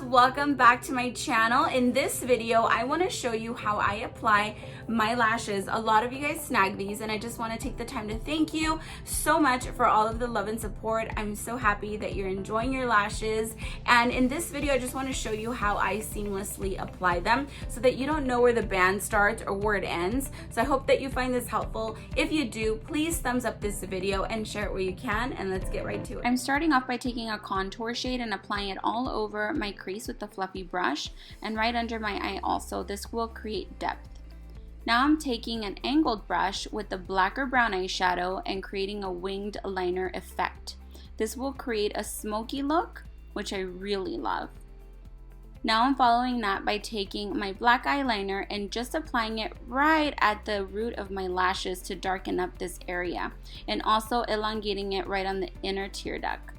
welcome back to my channel. In this video, I want to show you how I apply my lashes. A lot of you guys snag these, and I just want to take the time to thank you so much for all of the love and support. I'm so happy that you're enjoying your lashes, and in this video I just want to show you how I seamlessly apply them so that you don't know where the band starts or where it ends. So I hope that you find this helpful. If you do, please thumbs up this video and share it where you can, and let's get right to it. I'm starting off by taking a contour shade and applying it all over my crease with the fluffy brush and right under my eye also. This will create depth. Now I'm taking an angled brush with the black or brown eyeshadow and creating a winged liner effect. This will create a smoky look, which I really love. Now I'm following that by taking my black eyeliner and just applying it right at the root of my lashes to darken up this area, and also elongating it right on the inner tear duct.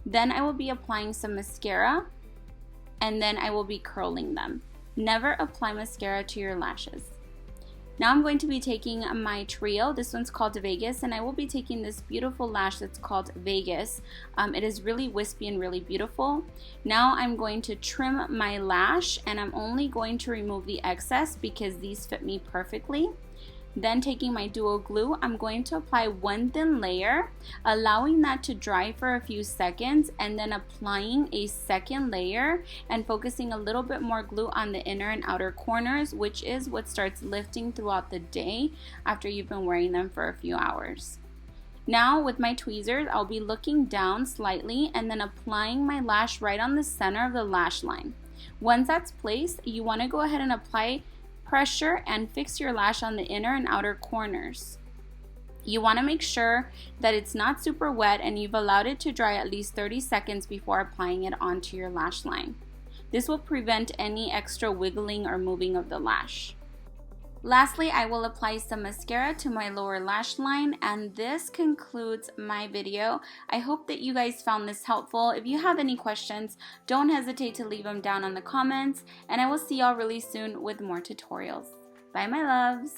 Then I will be applying some mascara, and then I will be curling them. Never apply mascara to your lashes. Now I'm going to be taking my trio. This one's called Vegas, and I will be taking this beautiful lash that's called Vegas. It is really wispy and really beautiful. Now I'm going to trim my lash, and I'm only going to remove the excess because these fit me perfectly. Then taking my duo glue, I'm going to apply one thin layer, allowing that to dry for a few seconds, and then applying a second layer and focusing a little bit more glue on the inner and outer corners, which is what starts lifting throughout the day after you've been wearing them for a few hours. Now with my tweezers, I'll be looking down slightly and then applying my lash right on the center of the lash line. Once that's placed, you want to go ahead and apply pressure and fix your lash on the inner and outer corners. You want to make sure that it's not super wet and you've allowed it to dry at least 30 seconds before applying it onto your lash line. This will prevent any extra wiggling or moving of the lash. Lastly, I will apply some mascara to my lower lash line, and this concludes my video. I hope that you guys found this helpful. If you have any questions, don't hesitate to leave them down in the comments, and I will see y'all really soon with more tutorials. Bye, my loves.